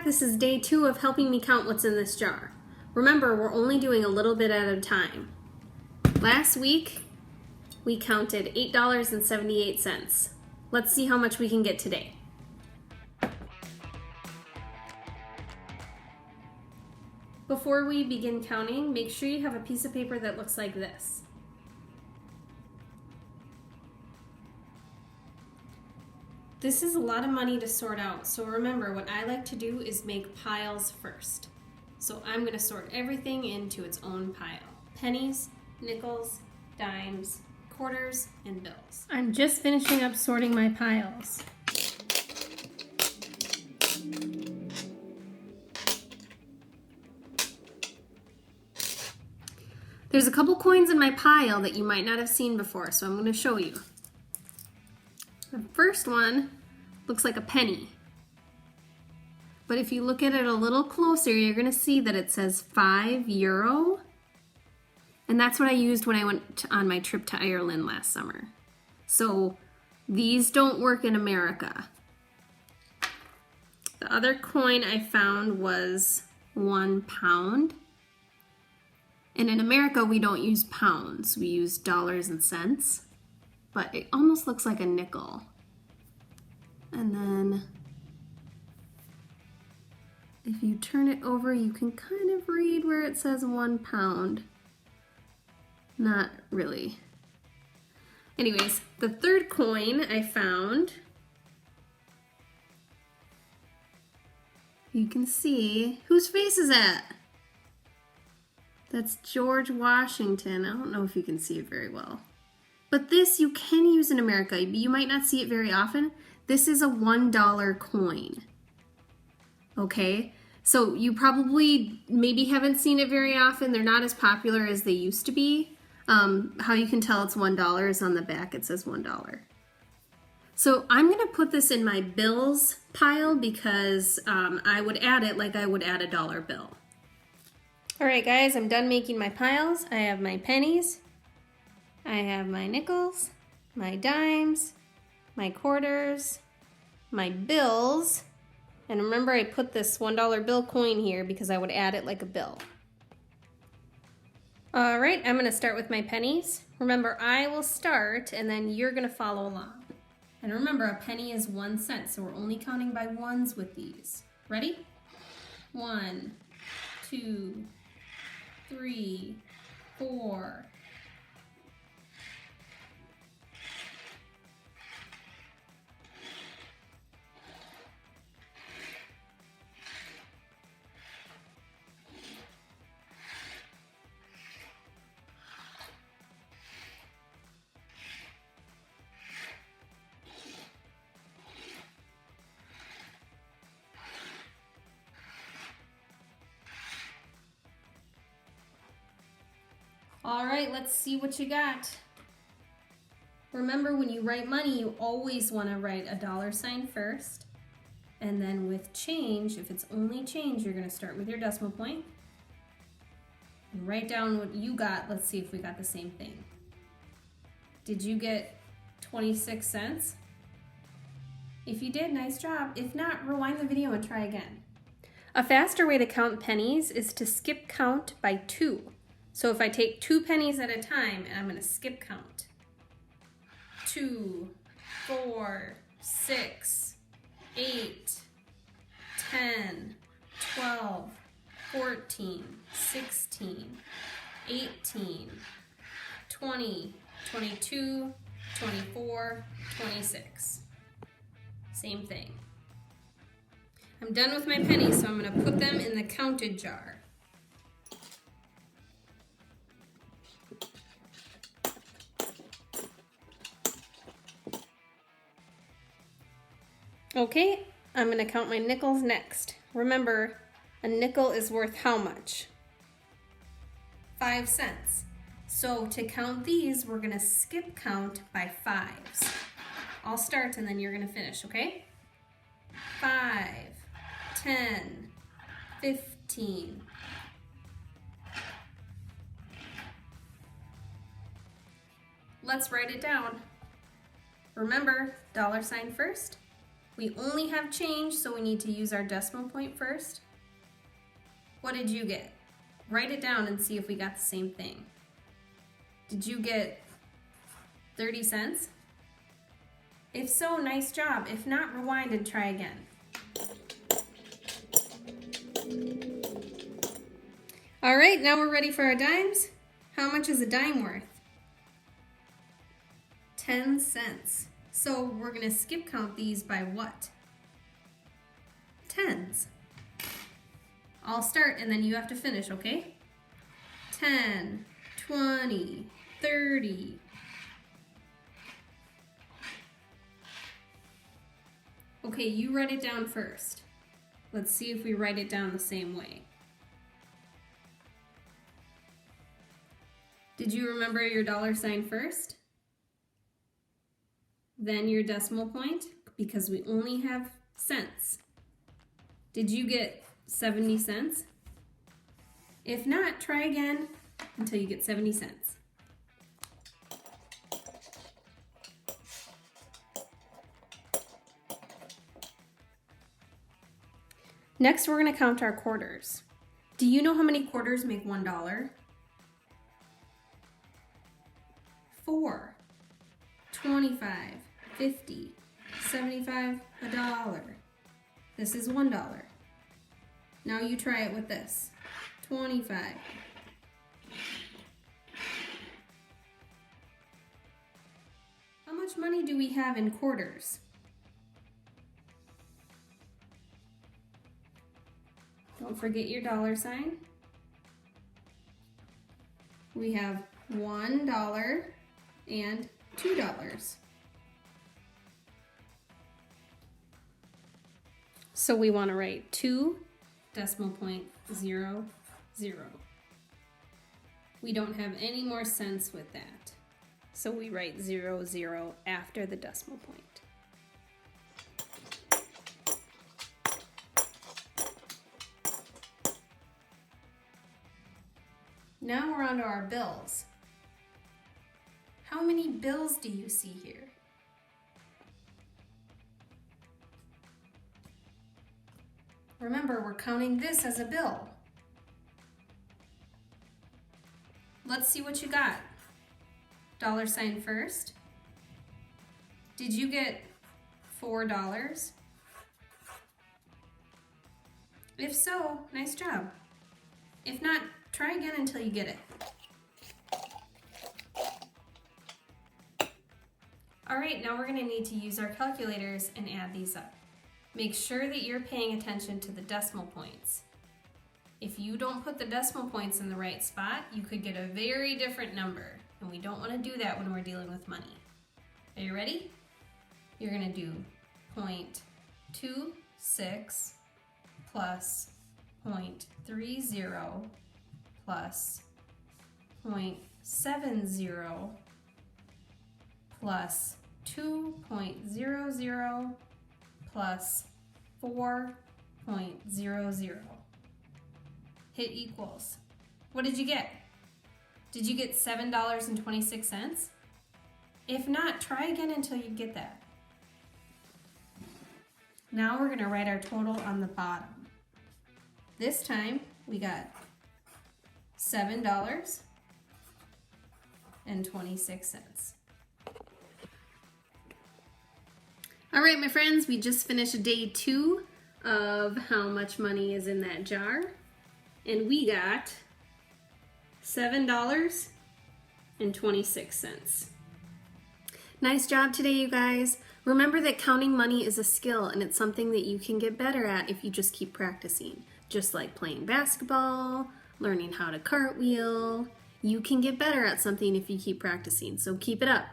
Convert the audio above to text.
This is day 2 of helping me count what's in this jar. Remember, we're only doing a little bit at a time. Last week, we counted $8.78. Let's see how much we can get today. Before we begin counting, make sure you have a piece of paper that looks like this. This is a lot of money to sort out, so remember, what I like to do is make piles first. So I'm going to sort everything into its own pile. Pennies, nickels, dimes, quarters, and bills. I'm just finishing up sorting my piles. There's a couple coins in my pile that you might not have seen before, so I'm going to show you. The first one looks like a penny. But if you look at it a little closer, you're going to see that it says €5. And that's what I used when I went on my trip to Ireland last summer. So these don't work in America. The other coin I found was £1. And in America, we don't use pounds. We use dollars and cents. But it almost looks like a nickel. And then if you turn it over, you can kind of read where it says £1. Not really. Anyways, the third coin I found, you can see, whose face is that? That's George Washington. I don't know if you can see it very well. But this you can use in America. You might not see it very often. This is a $1 coin. Okay? So you probably maybe haven't seen it very often. They're not as popular as they used to be. How you can tell it's $1 is on the back. It says $1. So I'm going to put this in my bills pile because I would add it like I would add a dollar bill. All right, guys, I'm done making my piles. I have my pennies. I have my nickels, my dimes, my quarters, my bills. And remember, I put this $1 bill coin here because I would add it like a bill. All right, I'm gonna start with my pennies. Remember, I will start and then you're gonna follow along. And remember, a penny is 1 cent, so we're only counting by ones with these. Ready? 1, 2, 3, 4. All right, let's see what you got. Remember, when you write money, you always want to write a dollar sign first. And then with change, if it's only change, you're going to start with your decimal point. And write down what you got. Let's see if we got the same thing. Did you get 26 cents? If you did, nice job. If not, rewind the video and try again. A faster way to count pennies is to skip count by 2. So if I take 2 pennies at a time, and I'm going to skip count. 2, 4, 6, 8, 10, 12, 14, 16, 18, 20, 22, 24, 26. Same thing. I'm done with my pennies, so I'm going to put them in the counted jar. Okay, I'm going to count my nickels next. Remember, a nickel is worth how much? 5 cents. So to count these, we're going to skip count by 5s. I'll start and then you're going to finish, okay? 5, 10, 15. Let's write it down. Remember, dollar sign first. We only have change, so we need to use our decimal point first. What did you get? Write it down and see if we got the same thing. Did you get 30 cents? If so, nice job. If not, rewind and try again. All right, now we're ready for our dimes. How much is a dime worth? 10 cents. So we're gonna skip count these by what? Tens. I'll start and then you have to finish, okay? 10, 20, 30. Okay, you write it down first. Let's see if we write it down the same way. Did you remember your dollar sign first? Then your decimal point, because we only have cents. Did you get 70 cents? If not, try again until you get 70 cents. Next, we're going to count our quarters. Do you know how many quarters make $1? 4, 25, 50, 75, $1. This is $1. Now you try it with this. 25. How much money do we have in quarters? Don't forget your dollar sign. We have $1 and $2. So we want to write 2 decimal point 0 0. We don't have any more cents with that. So we write 0 0 after the decimal point. Now we're on to our bills. How many bills do you see here? Remember, we're counting this as a bill. Let's see what you got. Dollar sign first. Did you get $4? If so, nice job. If not, try again until you get it. All right, now we're going to need to use our calculators and add these up. Make sure that you're paying attention to the decimal points. If you don't put the decimal points in the right spot, you could get a very different number, and we don't want to do that when we're dealing with money. Are you ready? You're going to do 0.26 plus 0.30 plus 0.70 plus 2.00 plus 4.00. Hit equals. What did you get? Did you get $7.26? If not, try again until you get that. Now we're going to write our total on the bottom. This time we got $7.26. All right, my friends, we just finished day 2 of how much money is in that jar, and we got $7.26. Nice job today, you guys. Remember that counting money is a skill, and it's something that you can get better at if you just keep practicing. Just like playing basketball, learning how to cartwheel, you can get better at something if you keep practicing, so keep it up.